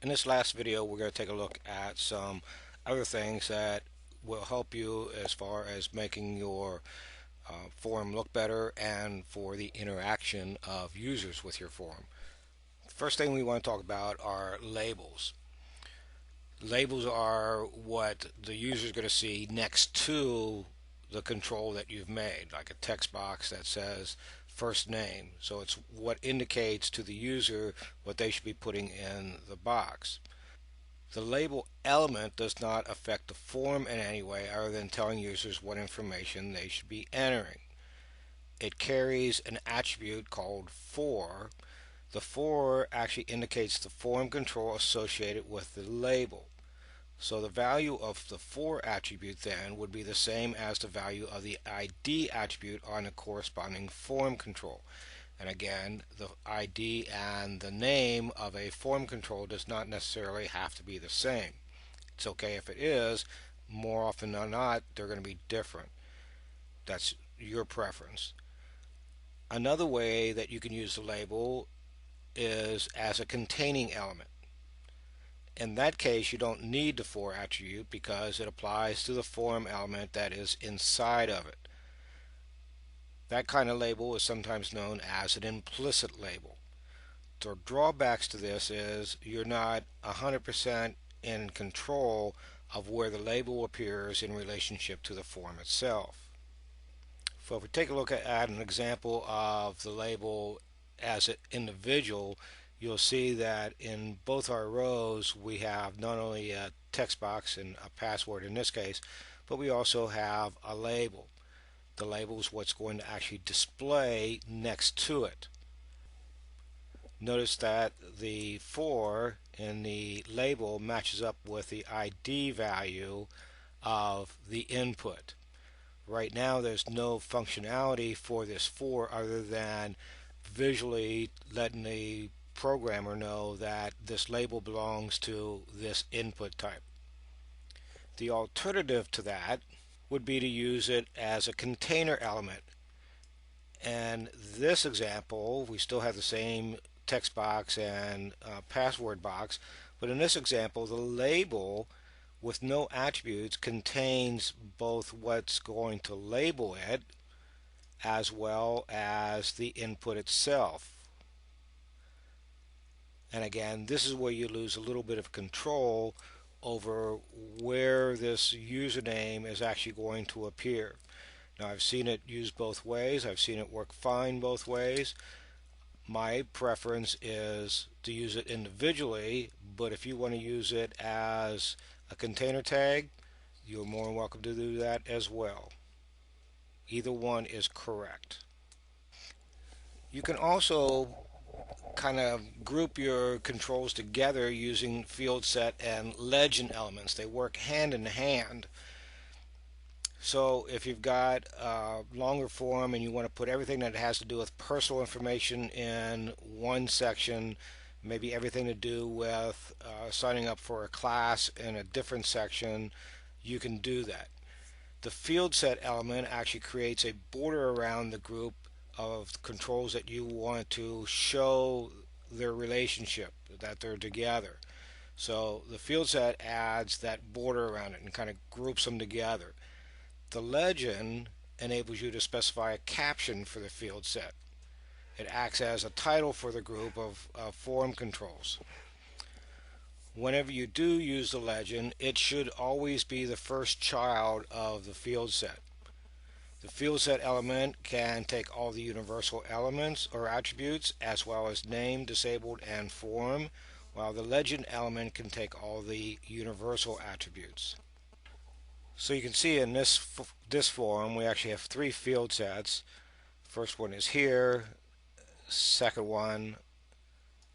In this last video, we're going to take a look at some other things that will help you as far as making your form look better and for the interaction of users with your form. The first thing we want to talk about are labels. Labels are what the user is going to see next to the control that you've made, like a text box that says first name. So it's what indicates to the user what they should be putting in the box. The label element does not affect the form in any way other than telling users what information they should be entering. It carries an attribute called for. The for actually indicates the form control associated with the label. So the value of the for attribute then would be the same as the value of the ID attribute on the corresponding form control. And again, the ID and the name of a form control does not necessarily have to be the same. It's okay if it is. More often than not, they're going to be different. That's your preference. Another way that you can use the label is as a containing element. In that case, you don't need the for attribute because it applies to the form element that is inside of it. That kind of label is sometimes known as an implicit label. The drawbacks to this is you're not 100% in control of where the label appears in relationship to the form itself. So if we take a look at an example of the label as an individual, you'll see that in both our rows we have not only a text box and a password in this case, but we also have a label. The label is what's going to actually display next to it. Notice that the for in the label matches up with the ID value of the input. Right now there's no functionality for this for other than visually letting the programmer know that this label belongs to this input type. The alternative to that would be to use it as a container element. And this example, we still have the same text box and password box, but in this example, the label with no attributes contains both what's going to label it as well as the input itself. And again, this is where you lose a little bit of control over where this username is actually going to appear. Now, I've seen it used both ways. I've seen it work fine both ways. My preference is to use it individually, but if you want to use it as a container tag, you're more than welcome to do that as well. Either one is correct. You can also kind of group your controls together using field set and legend elements. They work hand in hand. So if you've got a longer form and you want to put everything that has to do with personal information in one section, maybe everything to do with signing up for a class in a different section, you can do that. The field set element actually creates a border around the group of controls that you want to show their relationship, that they're together. So the field set adds that border around it and kind of groups them together. The legend enables you to specify a caption for the field set. It acts as a title for the group of form controls. Whenever you do use the legend, it should always be the first child of the field set. The field set element can take all the universal elements or attributes as well as name, disabled, and form, while the legend element can take all the universal attributes. So you can see in this form we actually have three field sets. First one is here, second one,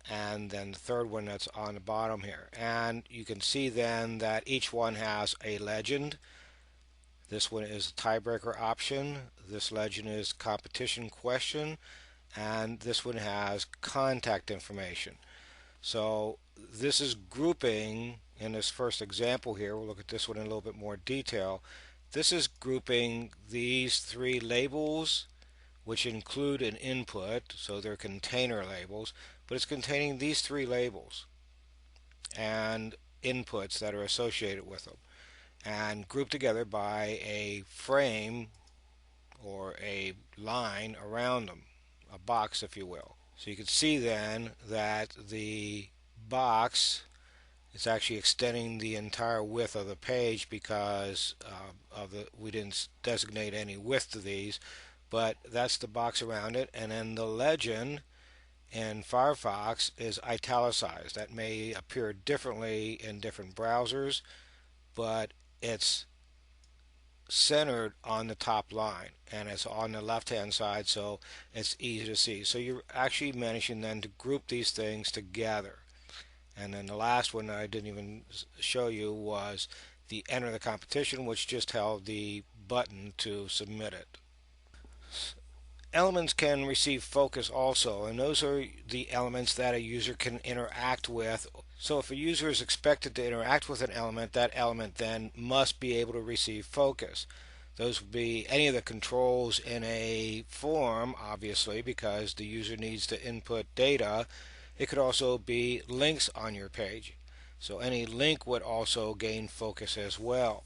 and then the third one that's on the bottom here. And you can see then that each one has a legend. This one is a tiebreaker option. This legend is competition question. And this one has contact information. So this is grouping. In this first example here, we'll look at this one in a little bit more detail. This is grouping these three labels, which include an input, so they're container labels, but it's containing these three labels. and inputs that are associated with them, and grouped together by a frame or a line around them, a box if you will. So you can see then that the box is actually extending the entire width of the page because we didn't designate any width to these, but that's the box around it. And then the legend in Firefox is italicized. That may appear differently in different browsers, but it's centered on the top line and it's on the left hand side, so it's easy to see. So you're actually managing then to group these things together. And then the last one that I didn't even show you was the enter the competition, which just held the button to submit it. Elements can receive focus also, and those are the elements that a user can interact with. So if a user is expected to interact with an element, that element then must be able to receive focus. Those would be any of the controls in a form, obviously, because the user needs to input data. It could also be links on your page. So any link would also gain focus as well.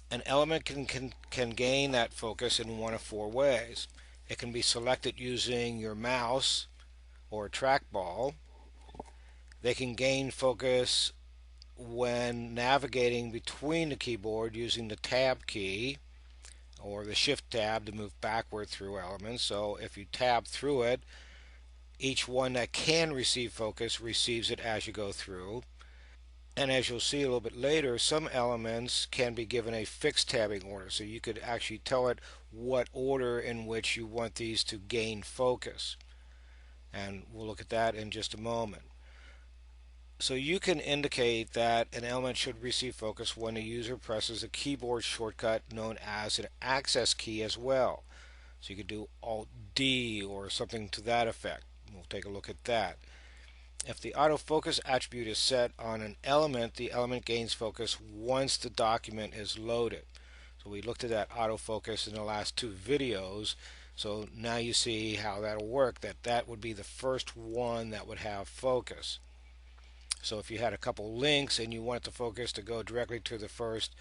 An element can gain that focus in one of four ways. It can be selected using your mouse or a trackball. They can gain focus when navigating between the keyboard using the tab key or the shift tab to move backward through elements. So if you tab through it, each one that can receive focus receives it as you go through. And as you'll see a little bit later, some elements can be given a fixed tabbing order. So you could actually tell it what order in which you want these to gain focus. And we'll look at that in just a moment. So you can indicate that an element should receive focus when the user presses a keyboard shortcut known as an access key as well. So you could do Alt D or something to that effect. We'll take a look at that. If the autofocus attribute is set on an element, the element gains focus once the document is loaded. So we looked at that autofocus in the last two videos. So now you see how that'll work, that would be the first one that would have focus. So if you had a couple links and you want the focus to go directly to the first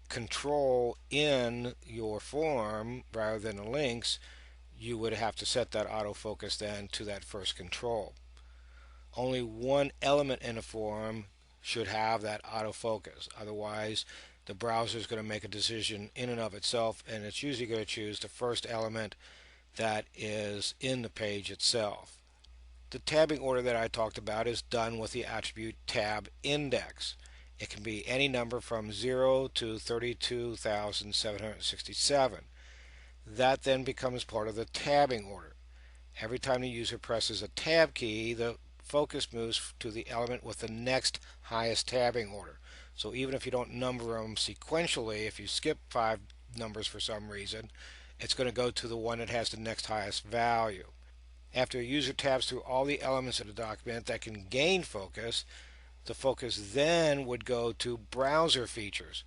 control in your form rather than the links, you would have to set that autofocus then to that first control. Only one element in a form should have that autofocus. Otherwise, the browser is going to make a decision in and of itself, and it's usually going to choose the first element that is in the page itself. The tabbing order that I talked about is done with the attribute tab index. It can be any number from 0 to 32,767. That then becomes part of the tabbing order. Every time the user presses a tab key, the focus moves to the element with the next highest tabbing order. So even if you don't number them sequentially, if you skip 5 numbers for some reason, it's going to go to the one that has the next highest value. After a user tabs through all the elements of the document that can gain focus, the focus then would go to browser features.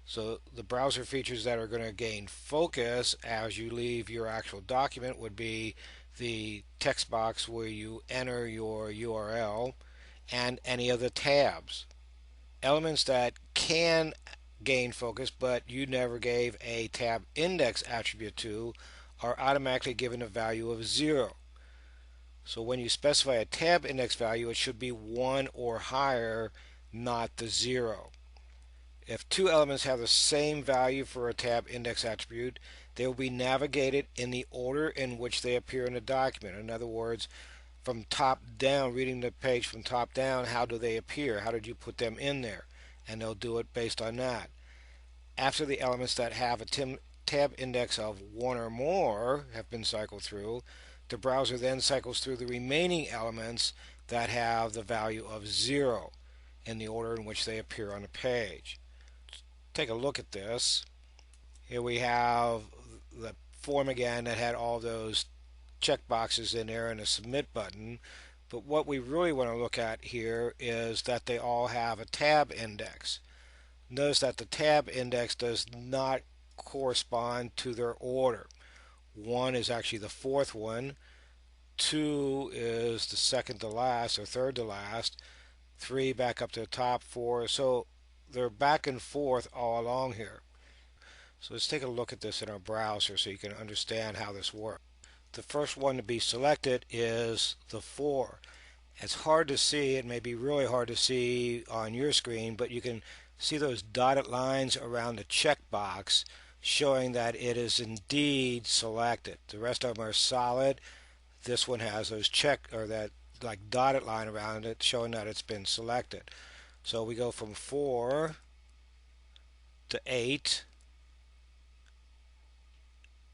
So the browser features that are going to gain focus as you leave your actual document would be the text box where you enter your URL and any of the tabs. Elements that can gain focus but you never gave a tab index attribute to are automatically given a value of 0. So when you specify a tab index value, it should be 1 or higher, not the 0. If two elements have the same value for a tab index attribute, they will be navigated in the order in which they appear in the document. In other words, from top down, reading the page from top down, how do they appear? How did you put them in there? And they'll do it based on that. After the elements that have a tab index of 1 or more have been cycled through, the browser then cycles through the remaining elements that have the value of 0 in the order in which they appear on the page. Take a look at this. Here we have the form again that had all those check boxes in there and a submit button. But what we really want to look at here is that they all have a tab index. Notice that the tab index does not correspond to their order. 1 is actually the fourth one. 2 is the second to last or third to last. 3 back up to the top, 4. So they're back and forth all along here. So let's take a look at this in our browser so you can understand how this works. The first one to be selected is the 4. It's hard to see, it may be really hard to see on your screen, but you can see those dotted lines around the checkbox showing that it is indeed selected. The rest of them are solid. This one has those that like dotted line around it showing that it's been selected. So we go from 4 to 8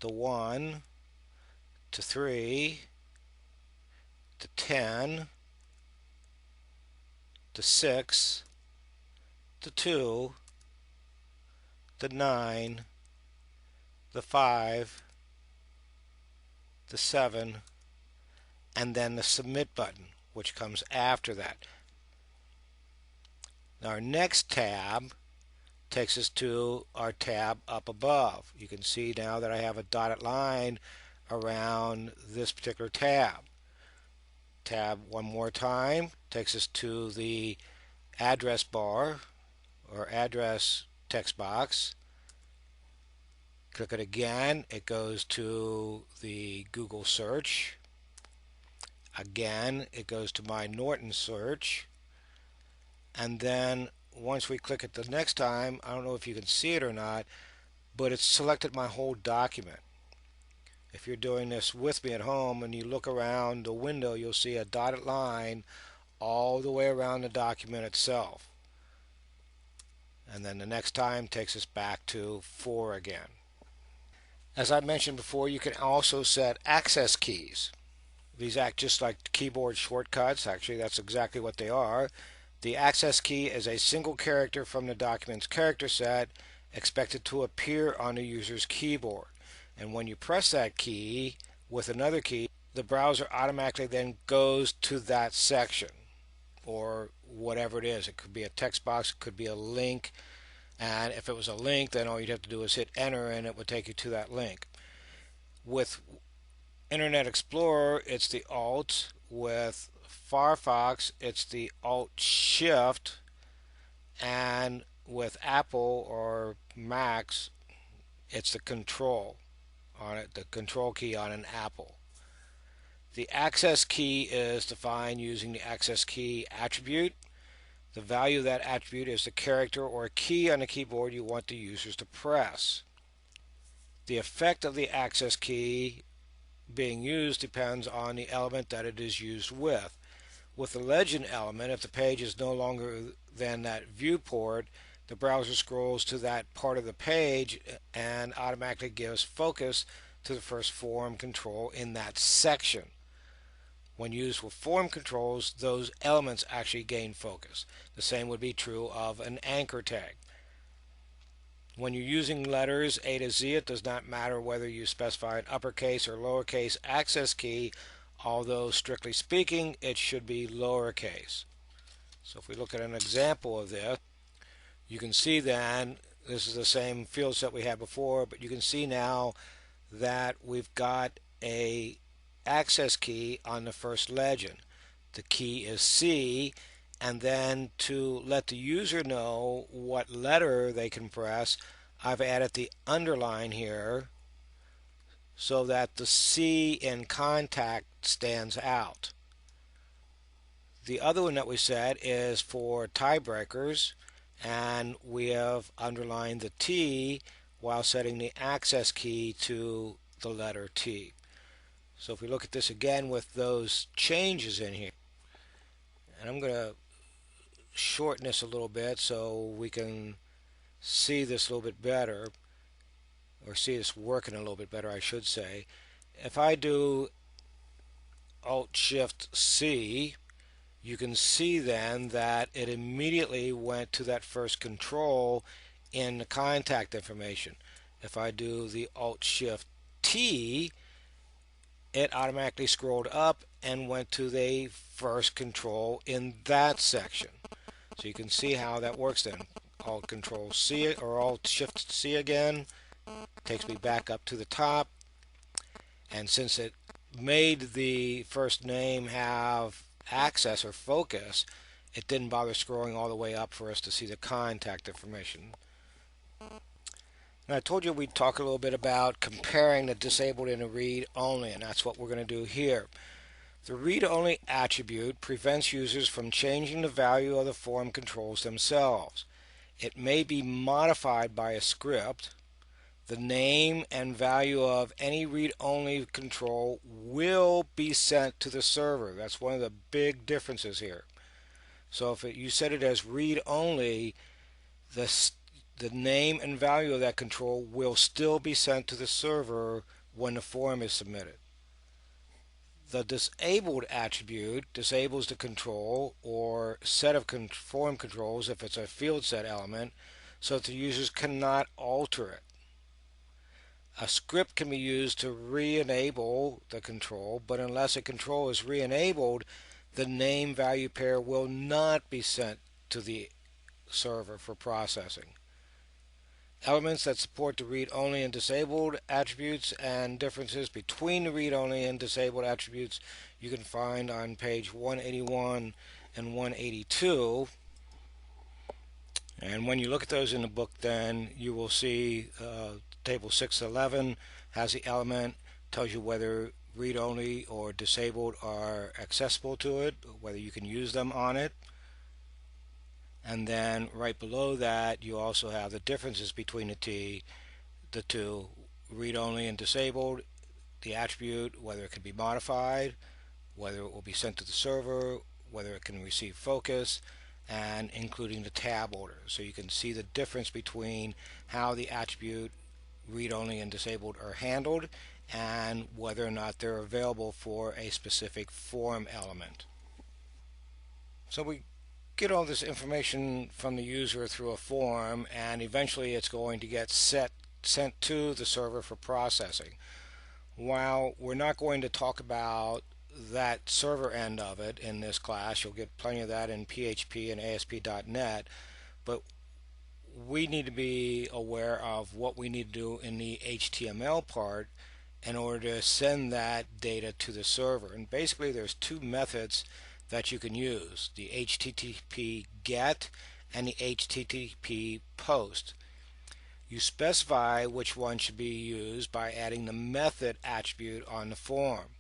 to 1 to 3 to 10 to 6 to 2 to 9 to 5 to 7, and then the submit button, which comes after that. Now our next tab takes us to our tab up above. You can see now that I have a dotted line around this particular tab. Tab one more time takes us to the address bar or address text box. Click it again, it goes to the Google search. Again, it goes to my Norton search. And then once we click it the next time, I don't know if you can see it or not, but it's selected my whole document. If you're doing this with me at home and you look around the window, you'll see a dotted line all the way around the document itself. And then the next time takes us back to 4 again. As I mentioned before, you can also set access keys. These act just like keyboard shortcuts. Actually, that's exactly what they are. The access key is a single character from the document's character set expected to appear on the user's keyboard. And when you press that key with another key, the browser automatically then goes to that section or whatever it is. It could be a text box, it could be a link, and if it was a link, then all you'd have to do is hit enter and it would take you to that link. With Internet Explorer, it's the Alt. With Firefox, it's the Alt-Shift. And with Apple or Macs, it's the Control on it, the Control key on an Apple. The access key is defined using the access key attribute. The value of that attribute is the character or key on the keyboard you want the users to press. The effect of the access key being used depends on the element that it is used with. With the legend element, if the page is no longer than that viewport, the browser scrolls to that part of the page and automatically gives focus to the first form control in that section. When used with form controls, those elements actually gain focus. The same would be true of an anchor tag. When you're using letters A to Z, it does not matter whether you specify an uppercase or lowercase access key, although strictly speaking, it should be lowercase. So if we look at an example of this, you can see then, this is the same field set we had before, but you can see now that we've got a access key on the first legend. The key is C, and then to let the user know what letter they can press, I've added the underline here so that the C in contact stands out. The other one that we set is for tiebreakers, and we have underlined the T while setting the access key to the letter T. So if we look at this again with those changes in here, and I'm going to shorten this a little bit so we can see this a little bit better, or see this working a little bit better, I should say. If I do Alt-Shift-C, you can see then that it immediately went to that first control in the contact information. If I do the Alt-Shift-T, it automatically scrolled up and went to the first control in that section. So you can see how that works then. Alt-Control-C or Alt-Shift-C again takes me back up to the top, and since it made the first name have access or focus, it didn't bother scrolling all the way up for us to see the contact information. And I told you we'd talk a little bit about comparing the disabled and the read-only, and that's what we're going to do here. The read-only attribute prevents users from changing the value of the form controls themselves. It may be modified by a script. The name and value of any read-only control will be sent to the server. That's one of the big differences here. So if you set it as read-only, the name and value of that control will still be sent to the server when the form is submitted. The disabled attribute disables the control or set of form controls if it's a field set element, so that the users cannot alter it. A script can be used to re-enable the control, but unless a control is re-enabled, the name value pair will not be sent to the server for processing. Elements that support the read-only and disabled attributes and differences between the read-only and disabled attributes you can find on page 181 and 182. And when you look at those in the book, then you will see table 611 has the element, tells you whether read-only or disabled are accessible to it, whether you can use them on it. And then right below that, you also have the differences between the two, read-only and disabled, the attribute, whether it can be modified, whether it will be sent to the server, whether it can receive focus, and including the tab order. So you can see the difference between how the attribute read-only and disabled are handled and whether or not they're available for a specific form element. So we get all this information from the user through a form, and eventually it's going to get sent to the server for processing. While we're not going to talk about that server end of it in this class, you'll get plenty of that in PHP and ASP.NET, but we need to be aware of what we need to do in the HTML part in order to send that data to the server. And basically there's two methods that you can use, the HTTP GET and the HTTP POST. You specify which one should be used by adding the method attribute on the form.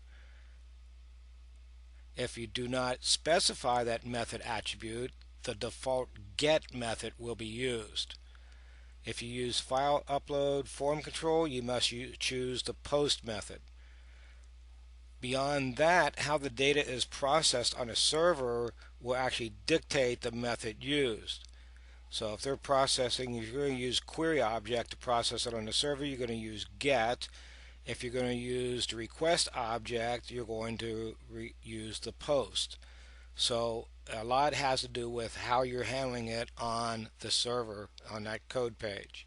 If you do not specify that method attribute, the default GET method will be used. If you use file upload form control, you must choose the POST method. Beyond that, how the data is processed on a server will actually dictate the method used. So if they're processing, if you're going to use query object to process it on the server, you're going to use GET. If you're going to use the request object, you're going to use the POST. So a lot has to do with how you're handling it on the server on that code page.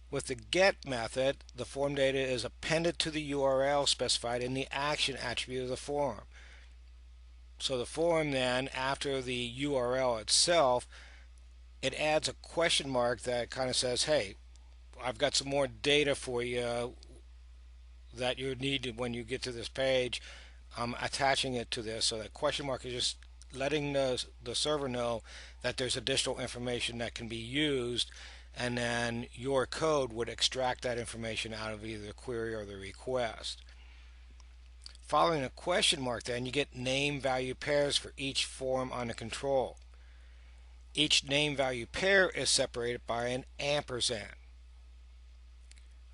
With the GET method, the form data is appended to the URL specified in the action attribute of the form. So the form then, after the URL itself, it adds a question mark that kind of says, hey, I've got some more data for you that you need when you get to this page. I'm attaching it to this. So that question mark is just letting the server know that there's additional information that can be used, and then your code would extract that information out of either the query or the request. Following a question mark, then you get name value pairs for each form on the control. Each name value pair is separated by an ampersand.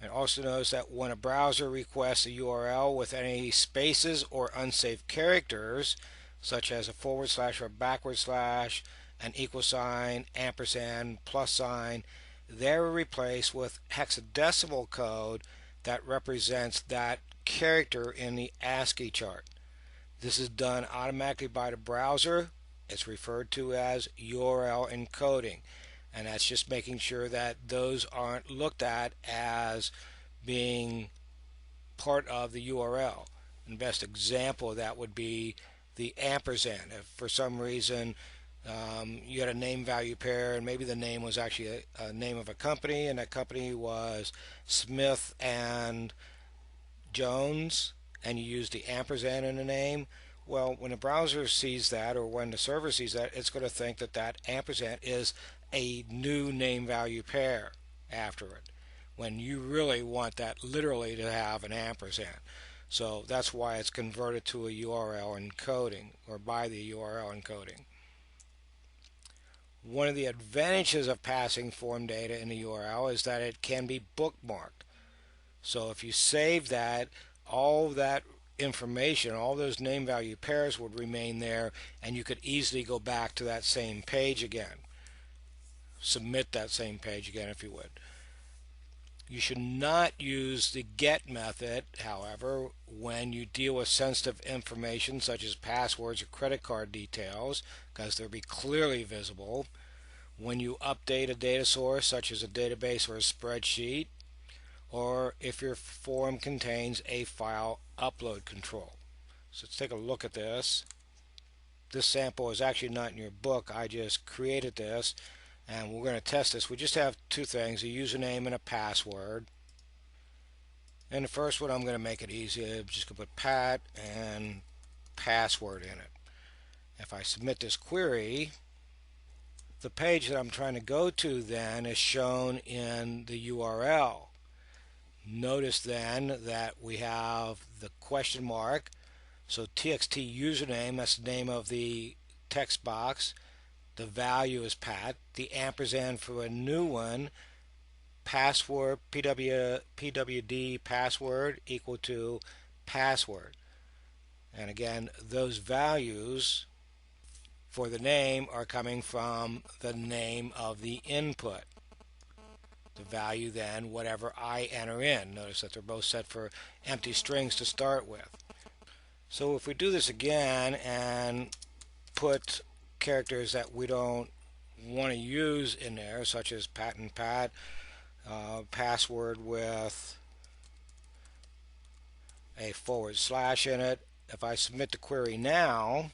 And also notice that when a browser requests a URL with any spaces or unsafe characters, such as a / or /, an equal sign, ampersand, plus sign, they're replaced with hexadecimal code that represents that character in the ASCII chart. This is done automatically by the browser. It's referred to as URL encoding, and that's just making sure that those aren't looked at as being part of the URL. The best example of that would be the ampersand. If for some reason you had a name value pair and maybe the name was actually a name of a company, and that company was Smith and Jones, and you used the ampersand in the name, Well, when the browser sees that, or when the server sees that, it's going to think that that ampersand is a new name value pair after it, when you really want that literally to have an ampersand. So that's why it's converted to a URL encoding, or by the URL encoding. One of the advantages of passing form data in the URL is that it can be bookmarked. So if you save that, all that information, all those name value pairs would remain there, and you could easily go back to that same page again. Submit that same page again if you would. You should not use the get method, however, when you deal with sensitive information such as passwords or credit card details, because they'll be clearly visible. When you update a data source such as a database or a spreadsheet, or if your form contains a file upload control. So let's take a look at this. This sample is actually not in your book. I just created this, and we're going to test this. We just have two things, a username and a password. And the first one, I'm going to make it easy. I'm just going to put Pat and password in it. If I submit this query, the page that I'm trying to go to then is shown in the URL. Notice then that we have the question mark, so txt username, that's the name of the text box, the value is Pat, the ampersand for a new one, password, pwd password equal to password. And again, those values for the name are coming from the name of the input. The value then, whatever I enter in. Notice that they're both set for empty strings to start with. So if we do this again and put characters that we don't want to use in there, such as Pat and Pat, password with a / in it. If I submit the query now,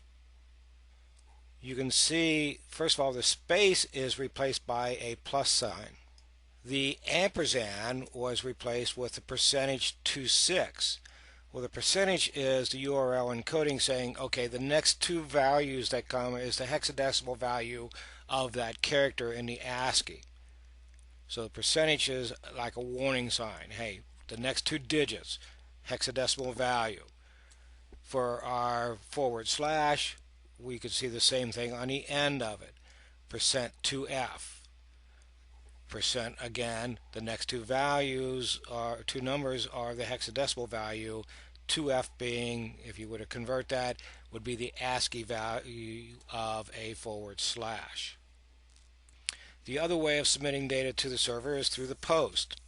you can see, first of all, the space is replaced by a plus sign. The ampersand was replaced with the %26. Well, the percentage is the URL encoding saying, okay, the next two values that come is the hexadecimal value of that character in the ASCII. So the percentage is like a warning sign. Hey, the next two digits, hexadecimal value. For our /, we could see the same thing on the end of it, %2f. Percent again, the next two values are two numbers are the hexadecimal value, 2f being, if you were to convert that, would be the ASCII value of a /. The other way of submitting data to the server is through the post.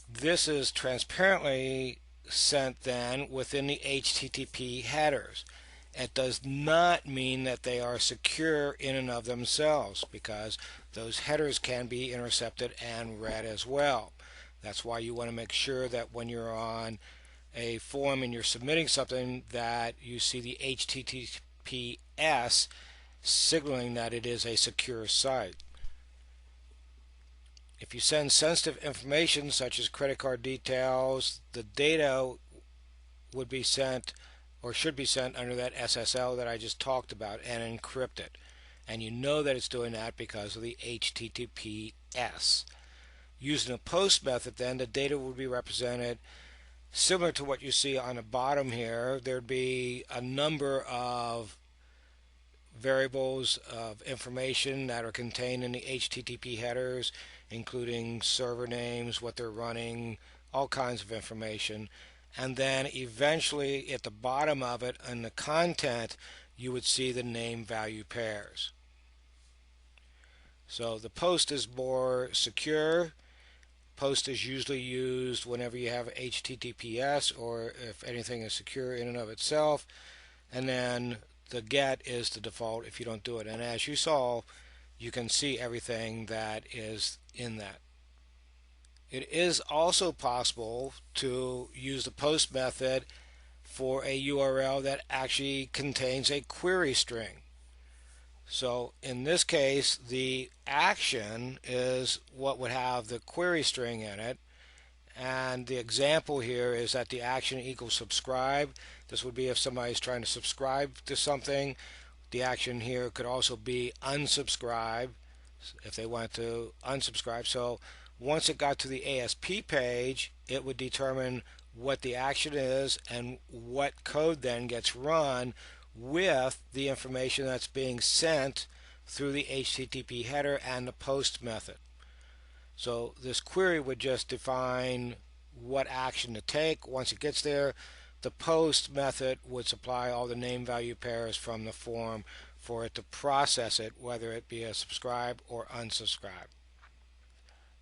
This is transparently sent then within the HTTP headers. It does not mean that they are secure in and of themselves, because those headers can be intercepted and read as well. That's why you want to make sure that when you're on a form and you're submitting something that you see the HTTPS signaling that it is a secure site. If you send sensitive information such as credit card details, the data would be sent or should be sent under that SSL that I just talked about and encrypted. And you know that it's doing that because of the HTTPS. Using a post method then, the data would be represented similar to what you see on the bottom here. There'd be a number of variables of information that are contained in the HTTP headers, including server names, what they're running, all kinds of information. And then eventually at the bottom of it, in the content, you would see the name value pairs. So the post is more secure. Post is usually used whenever you have HTTPS, or if anything is secure in and of itself. And then the get is the default if you don't do it. And as you saw, you can see everything that is in that. It is also possible to use the post method for a URL that actually contains a query string. So in this case, the action is what would have the query string in it, And the example here is that the action equals subscribe. This would be if somebody's trying to subscribe to something. The action here could also be unsubscribe if they want to unsubscribe. So once it got to the ASP page, it would determine what the action is and what code then gets run with the information that's being sent through the HTTP header and the post method. So this query would just define what action to take. Once it gets there, the post method would supply all the name value pairs from the form for it to process it, whether it be a subscribe or unsubscribe.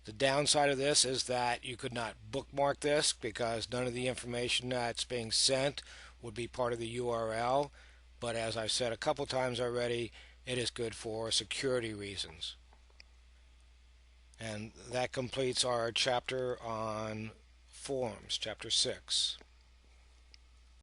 The downside of this is that you could not bookmark this because none of the information that's being sent would be part of the URL. But as I've said a couple times already, it is good for security reasons. And that completes our chapter on forms, chapter 6.